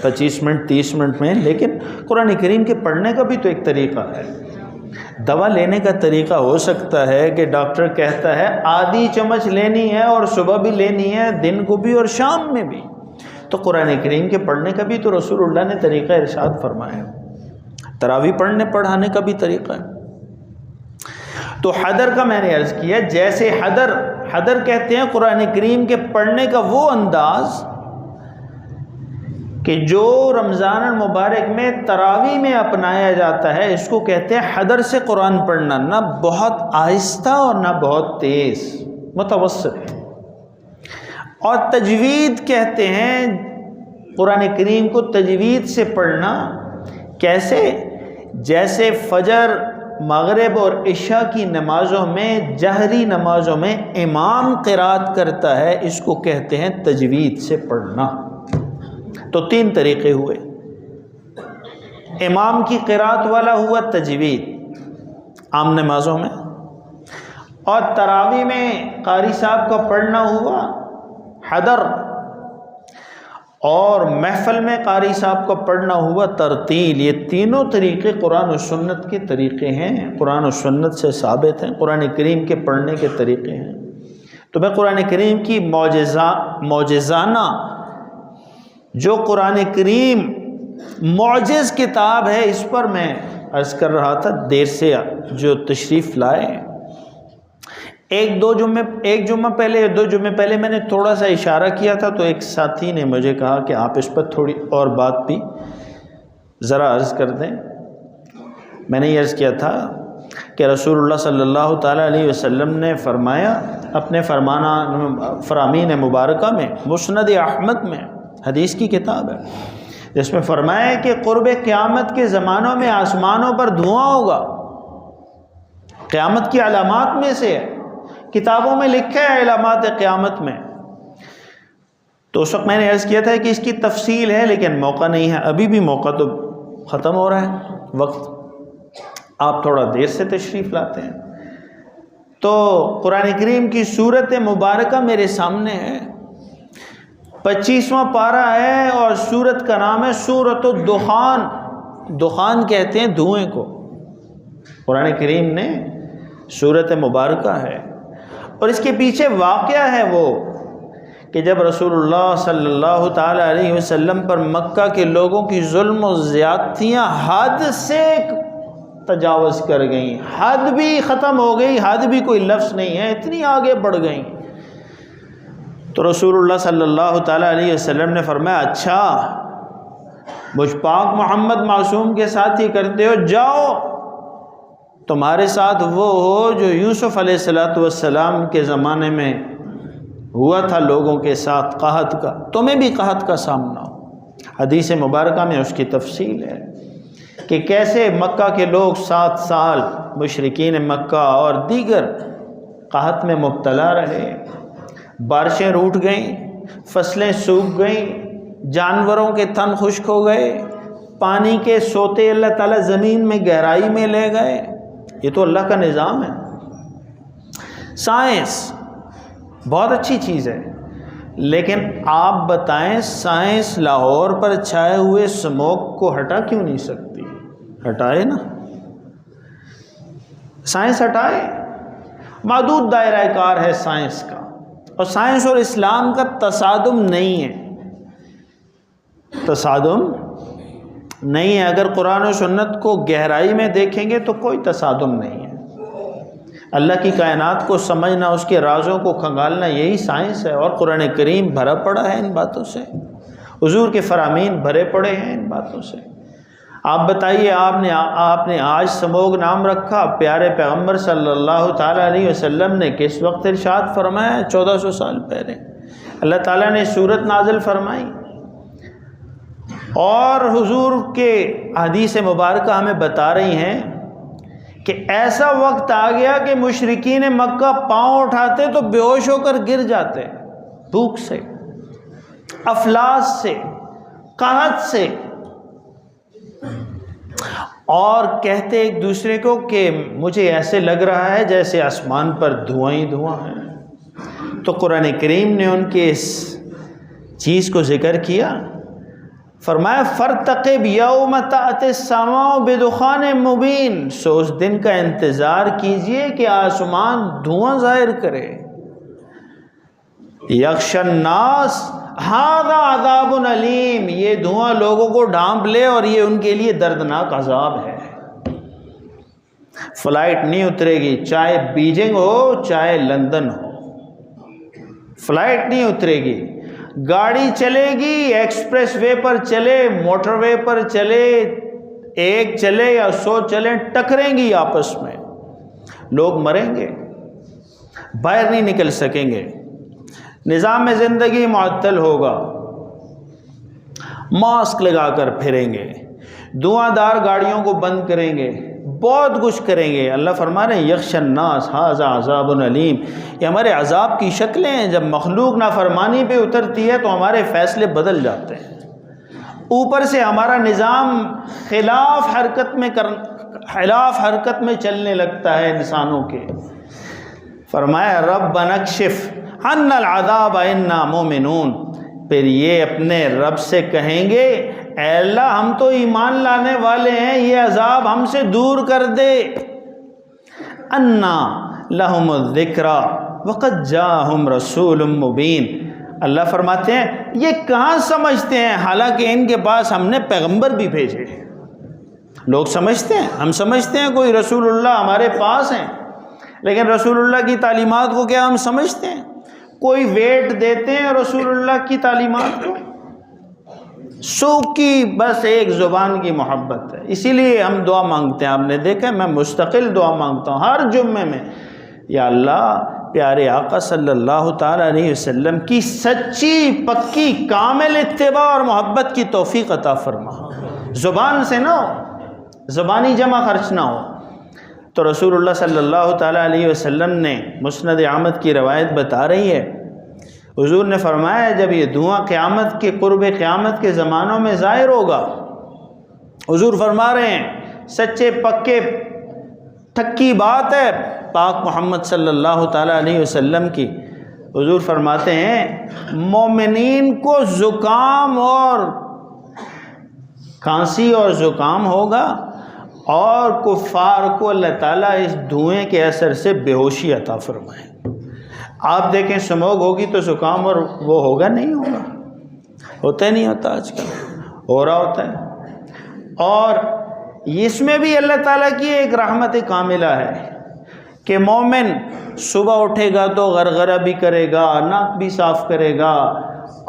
25 منٹ 30 منٹ میں، لیکن قرآن کریم کے پڑھنے کا بھی تو ایک طریقہ ہے۔ دوا لینے کا طریقہ ہو سکتا ہے کہ ڈاکٹر کہتا ہے آدھی چمچ لینی ہے اور صبح بھی لینی ہے، دن کو بھی اور شام میں بھی، تو قرآن کریم کے پڑھنے کا بھی تو رسول اللہ نے طریقہ ارشاد فرمایا، تراویح پڑھانے کا بھی طریقہ ہے۔ تو حدر کا میں نے عرض کیا، جیسے حدر کہتے ہیں قرآن کریم کے پڑھنے کا وہ انداز کہ جو رمضان المبارک میں تراویح میں اپنایا جاتا ہے، اس کو کہتے ہیں حدر سے قرآن پڑھنا، نہ بہت آہستہ اور نہ بہت تیز، متوسط۔ اور تجوید کہتے ہیں قرآن کریم کو تجوید سے پڑھنا، کیسے؟ جیسے فجر، مغرب اور عشاء کی نمازوں میں، جہری نمازوں میں امام قرات کرتا ہے، اس کو کہتے ہیں تجوید سے پڑھنا۔ تو 3 طریقے ہوئے، امام کی قرات والا ہوا تجوید عام نمازوں میں، اور تراویح میں قاری صاحب کا پڑھنا ہوا حدر، اور محفل میں قاری صاحب کا پڑھنا ہوا ترتیل۔ یہ تینوں طریقے قرآن و سنت کے طریقے ہیں، قرآن و سنت سے ثابت ہیں، قرآن کریم کے پڑھنے کے طریقے ہیں۔ تو میں قرآن کریم کی معجزانہ، جو قرآن کریم معجز کتاب ہے، اس پر میں عرض کر رہا تھا دیر سے جو تشریف لائے، ایک دو جمعہ پہلے میں نے تھوڑا سا اشارہ کیا تھا، تو ایک ساتھی نے مجھے کہا کہ آپ اس پر تھوڑی اور بات بھی ذرا عرض کر دیں۔ میں نے یہ عرض کیا تھا کہ رسول اللہ صلی اللہ تعالیٰ علیہ وسلم نے فرمایا اپنے فرامین مبارکہ میں، مسند احمد میں حدیث کی کتاب ہے، جس میں فرمایا کہ قرب قیامت کے زمانوں میں آسمانوں پر دھواں ہوگا، قیامت کی علامات میں سے ہے، کتابوں میں لکھا ہے علامات قیامت میں۔ تو اس وقت میں نے عرض کیا تھا کہ اس کی تفصیل ہے لیکن موقع نہیں ہے، ابھی بھی موقع تو ختم ہو رہا ہے وقت، آپ تھوڑا دیر سے تشریف لاتے ہیں۔ تو قرآن کریم کی سورت مبارکہ میرے سامنے ہے، 25واں پارہ ہے اور سورت کا نام ہے سورۃ الدخان۔ دخان کہتے ہیں دھوئیں کو، قرآن کریم نے سورت مبارکہ ہے، اور اس کے پیچھے واقعہ ہے وہ کہ جب رسول اللہ صلی اللہ تعالی علیہ وسلم پر مکہ کے لوگوں کی ظلم و زیادتیاں حد سے تجاوز کر گئیں، حد بھی ختم ہو گئی، حد بھی کوئی لفظ نہیں ہے، اتنی آگے بڑھ گئیں، تو رسول اللہ صلی اللہ تعالی علیہ وسلم نے فرمایا اچھا مجھ پاک محمد معصوم کے ساتھ ہی کرتے ہو، جاؤ تمہارے ساتھ وہ ہو جو یوسف علیہ السلام کے زمانے میں ہوا تھا لوگوں کے ساتھ قحط کا، تمہیں بھی قحط کا سامنا ہو۔ حدیث مبارکہ میں اس کی تفصیل ہے کہ کیسے مکہ کے لوگ 7 سال مشرکین مکہ اور دیگر قحط میں مبتلا رہے، بارشیں روٹ گئیں، فصلیں سوکھ گئیں، جانوروں کے تن خشک ہو گئے، پانی کے سوتے اللہ تعالیٰ زمین میں گہرائی میں لے گئے۔ یہ تو اللہ کا نظام ہے۔ سائنس بہت اچھی چیز ہے، لیکن آپ بتائیں سائنس لاہور پر چھائے ہوئے اسموک کو ہٹا کیوں نہیں سکتی؟ ہٹائے نا، سائنس ہٹائے۔ محدود دائرہ کار ہے سائنس کا، اور سائنس اور اسلام کا تصادم نہیں ہے، تصادم نہیں ہے۔ اگر قرآن و سنت کو گہرائی میں دیکھیں گے تو کوئی تصادم نہیں ہے۔ اللہ کی کائنات کو سمجھنا، اس کے رازوں کو کھنگالنا، یہی سائنس ہے، اور قرآن کریم بھرا پڑا ہے ان باتوں سے، حضور کے فرامین بھرے پڑے ہیں ان باتوں سے۔ آپ بتائیے، آپ نے آج سموگ نام رکھا، پیارے پیغمبر صلی اللہ تعالیٰ علیہ وسلم نے کس وقت ارشاد فرمایا؟ 1400 سال پہلے اللہ تعالیٰ نے سورت نازل فرمائی، اور حضور کے حدیث مبارکہ ہمیں بتا رہی ہیں کہ ایسا وقت آ گیا کہ مشرکین مکہ پاؤں اٹھاتے تو بے ہوش ہو کر گر جاتے، بھوک سے، افلاس سے، قحط سے، اور کہتے ایک دوسرے کو کہ مجھے ایسے لگ رہا ہے جیسے آسمان پر دھواں ہی دھواں ہے۔ تو قرآن کریم نے ان کے اس چیز کو ذکر کیا، فرمایا فَارْتَقِبْ يَوْمَ تَأْتِ السَّمَاءُ بِدُخَانٍ مُبِينٍ، سو اس دن کا انتظار کیجئے کہ آسمان دھواں ظاہر کرے۔ یغشی الناس ھذا عذاب علیم، یہ دھواں لوگوں کو ڈھانپ لے اور یہ ان کے لیے دردناک عذاب ہے۔ فلائٹ نہیں اترے گی، چاہے بیجنگ ہو چاہے لندن ہو، فلائٹ نہیں اترے گی، گاڑی چلے گی، ایکسپریس وے پر چلے، موٹر وے پر چلے، ایک چلے یا 100 چلیں، ٹکریں گی آپس میں، لوگ مریں گے، باہر نہیں نکل سکیں گے، نظام زندگی معطل ہوگا، ماسک لگا کر پھریں گے، دھواں دار گاڑیوں کو بند کریں گے، بہت کچھ کریں گے۔ اللہ فرما رہے ہیں یغشی الناس ھذا عذاب علیم، یہ ہمارے عذاب کی شکلیں ہیں۔ جب مخلوق نافرمانی پہ اترتی ہے تو ہمارے فیصلے بدل جاتے ہیں، اوپر سے ہمارا نظام خلاف حرکت میں چلنے لگتا ہے انسانوں کے۔ فرمایا ربنا اکشف عنا العذاب انا مومنون، پھر یہ اپنے رب سے کہیں گے اے اللہ ہم تو ایمان لانے والے ہیں، یہ عذاب ہم سے دور کر دے۔ انا لہم الذکری وقد جاءہم رسول مبین، اللہ فرماتے ہیں یہ کہاں سمجھتے ہیں، حالانکہ ان کے پاس ہم نے پیغمبر بھی بھیجے۔ لوگ سمجھتے ہیں، ہم سمجھتے ہیں کوئی رسول اللہ ہمارے پاس ہیں، لیکن رسول اللہ کی تعلیمات کو کیا ہم سمجھتے ہیں؟ کوئی ویٹ دیتے ہیں رسول اللہ کی تعلیمات کو؟ سو کی بس ایک زبان کی محبت ہے، اسی لیے ہم دعا مانگتے ہیں۔ آپ نے دیکھا میں مستقل دعا مانگتا ہوں ہر جمعے میں، یا اللہ پیارے آقا صلی اللہ تعالیٰ علیہ وسلم کی سچی پکی کامل اتباع اور محبت کی توفیق عطا فرما، زبان سے نہ ہو، زبانی جمع خرچ نہ ہو۔ تو رسول اللہ صلی اللہ تعالیٰ علیہ وسلم نے مسند احمد کی روایت بتا رہی ہے، حضور نے فرمایا جب یہ دھواں قیامت کے قرب قیامت کے زمانوں میں ظاہر ہوگا، حضور فرما رہے ہیں سچے پکے تھکی بات ہے پاک محمد صلی اللہ تعالیٰ علیہ وسلم کی، حضور فرماتے ہیں مومنین کو زکام اور کھانسی اور زکام ہوگا، اور کفار کو اللہ تعالیٰ اس دھوئیں کے اثر سے بے ہوشی عطا فرمائے۔ آپ دیکھیں سموگ ہوگی تو زکام اور وہ ہوگا نہیں ہوگا، ہوتا ہی نہیں ہوتا، آج کل ہو رہا ہوتا ہے۔ اور اس میں بھی اللہ تعالیٰ کی ایک رحمت کاملہ ہے کہ مومن صبح اٹھے گا تو غرغرہ بھی کرے گا، ناک بھی صاف کرے گا،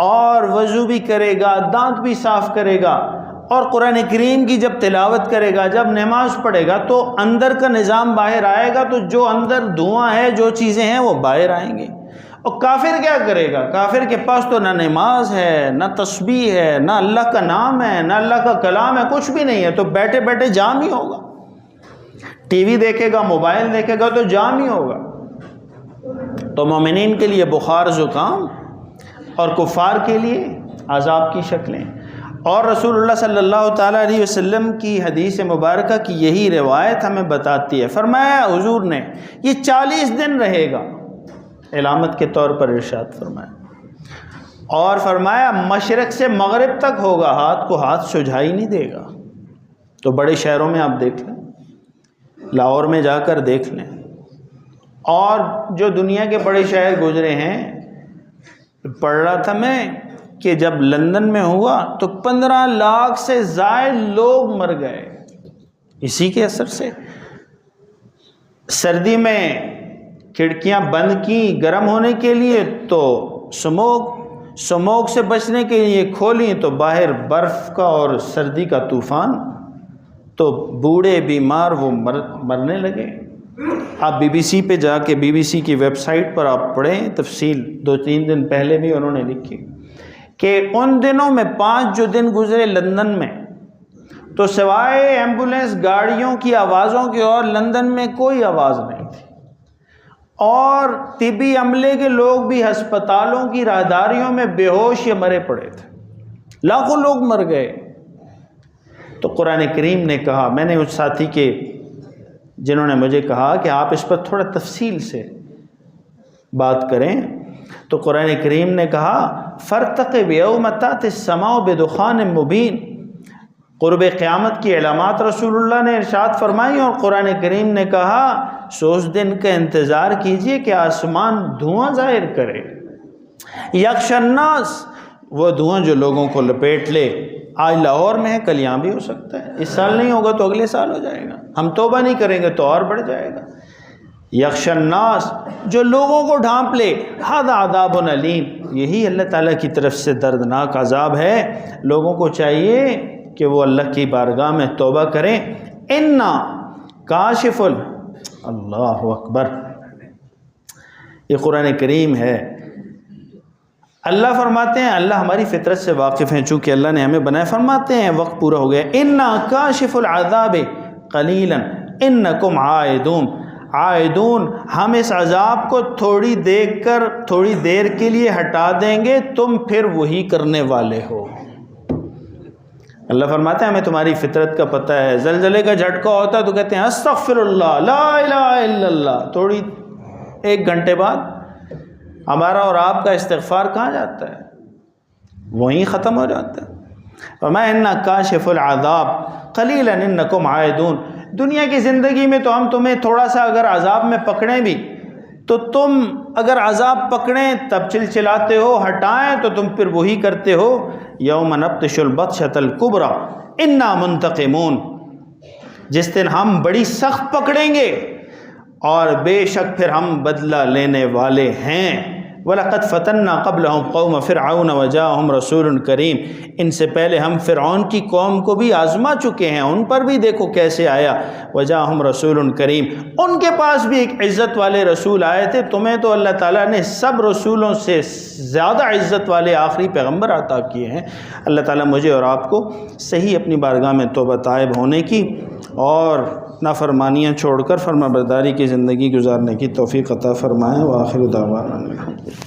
اور وضو بھی کرے گا، دانت بھی صاف کرے گا، اور قرآن کریم کی جب تلاوت کرے گا، جب نماز پڑھے گا تو اندر کا نظام باہر آئے گا، تو جو اندر دھواں ہے، جو چیزیں ہیں وہ باہر آئیں گے۔ اور کافر کیا کرے گا؟ کافر کے پاس تو نہ نماز ہے، نہ تسبیح ہے، نہ اللہ کا نام ہے، نہ اللہ کا کلام ہے، کچھ بھی نہیں ہے، تو بیٹھے بیٹھے جام ہی ہوگا۔ ٹی وی دیکھے گا، موبائل دیکھے گا تو جام ہی ہوگا۔ تو مومنین کے لیے بخار زکام اور کفار کے لیے عذاب کی شکلیں۔ اور رسول اللہ صلی اللہ تعالیٰ علیہ وسلم کی حدیث مبارکہ کی یہی روایت ہمیں بتاتی ہے۔ فرمایا حضور نے یہ 40 دن رہے گا، علامت کے طور پر ارشاد فرمایا، اور فرمایا مشرق سے مغرب تک ہوگا، ہاتھ کو ہاتھ سجھائی نہیں دے گا۔ تو بڑے شہروں میں آپ دیکھ لیں، لاہور میں جا کر دیکھ لیں، اور جو دنیا کے بڑے شہر گزرے ہیں، پڑھ رہا تھا میں کہ جب لندن میں ہوا تو 15 لاکھ سے زائد لوگ مر گئے اسی کے اثر سے۔ سردی میں کھڑکیاں بند کی گرم ہونے کے لیے، تو سموگ سے بچنے کے لیے کھولیں تو باہر برف کا اور سردی کا طوفان، تو بوڑھے بیمار وہ مرنے لگے۔ آپ بی بی سی پہ جا کے بی بی سی کی ویب سائٹ پر آپ پڑھیں تفصیل، 2-3 دن پہلے بھی انہوں نے لکھی کہ ان دنوں میں 5 جو دن گزرے لندن میں، تو سوائے ایمبولینس گاڑیوں کی آوازوں کے اور لندن میں کوئی آواز نہیں تھی، اور طبی عملے کے لوگ بھی ہسپتالوں کی راہداریوں میں بے ہوش یا مرے پڑے تھے، لاکھوں لوگ مر گئے۔ تو قرآن کریم نے کہا، میں نے اس ساتھی کے جنہوں نے مجھے کہا کہ آپ اس پر تھوڑا تفصیل سے بات کریں، تو قرآن کریم نے کہا فَارْتَقِبْ يَوْمَ تَأْتِي السَّمَاءُ بِدُخَانٍ مُبِينٍ، قرب قیامت کی علامات رسول اللہ نے ارشاد فرمائی، اور قرآن کریم نے کہا سو اس دن کا انتظار کیجئے کہ آسمان دھواں ظاہر کرے، یغشی الناس، وہ دھواں جو لوگوں کو لپیٹ لے۔ آج لاہور میں ہے، کل یہاں بھی ہو سکتا ہے، اس سال نہیں ہوگا تو اگلے سال ہو جائے گا، ہم توبہ نہیں کریں گے تو اور بڑھ جائے گا۔ یغشی الناس، جو لوگوں کو ڈھانپ لے، ھذا عذاب علیم، یہی اللہ تعالیٰ کی طرف سے دردناک عذاب ہے۔ لوگوں کو چاہیے کہ وہ اللہ کی بارگاہ میں توبہ کریں۔ انا کاشف اللہ اکبر، یہ قرآن کریم ہے۔ اللہ فرماتے ہیں، اللہ ہماری فطرت سے واقف ہیں، چونکہ اللہ نے ہمیں بنایا، فرماتے ہیں وقت پورا ہو گیا، انا کاشف العذاب قلیلا انکم عائدون، ہم اس عذاب کو تھوڑی دیر کے لیے ہٹا دیں گے، تم پھر وہی کرنے والے ہو۔ اللہ فرماتے ہیں ہمیں تمہاری فطرت کا پتہ ہے، زلزلے کا جھٹکا ہوتا ہے تو کہتے ہیں استغفر اللہ لا الہ الا اللہ، تھوڑی 1 گھنٹے بعد ہمارا اور آپ کا استغفار کہاں جاتا ہے؟ وہیں ختم ہو جاتا ہے۔ وَمَا إِنَّا كَاشِفُ الْعَذَابِ قَلِيلًا إِنَّكُمْ عَائِدُونَ، دنیا کی زندگی میں تو ہم تمہیں تھوڑا سا اگر عذاب میں پکڑیں بھی تو تم اگر عذاب پکڑیں تب چلچلاتے ہو، ہٹائیں تو تم پھر وہی کرتے ہو۔ یوم نبطش البطشۃ الکبریٰ انا منتقمون، جس دن ہم بڑی سخت پکڑیں گے اور بے شک پھر ہم بدلہ لینے والے ہیں۔ وَلَقَدْ فَتَنَّا قَبْلَهُمْ قَوْمَ فِرْعَوْنَ وَجَاءَهُمْ رَسُولٌ كَرِيمٌ، ان سے پہلے ہم فرعون کی قوم کو بھی آزما چکے ہیں، ان پر بھی دیکھو کیسے آیا۔ وَجَاءَهُمْ رَسُولٌ كَرِيمٌ، ان کے پاس بھی ایک عزت والے رسول آئے تھے۔ تمہیں تو اللہ تعالیٰ نے سب رسولوں سے زیادہ عزت والے آخری پیغمبر عطا کیے ہیں۔ اللہ تعالیٰ مجھے اور آپ کو صحیح اپنی بارگاہ میں توبہ طائب ہونے کی اور نافرمانیاں چھوڑ کر فرما برداری کی زندگی گزارنے کی توفیق عطا فرمائے۔ وآخر دعوانا الحمدللہ۔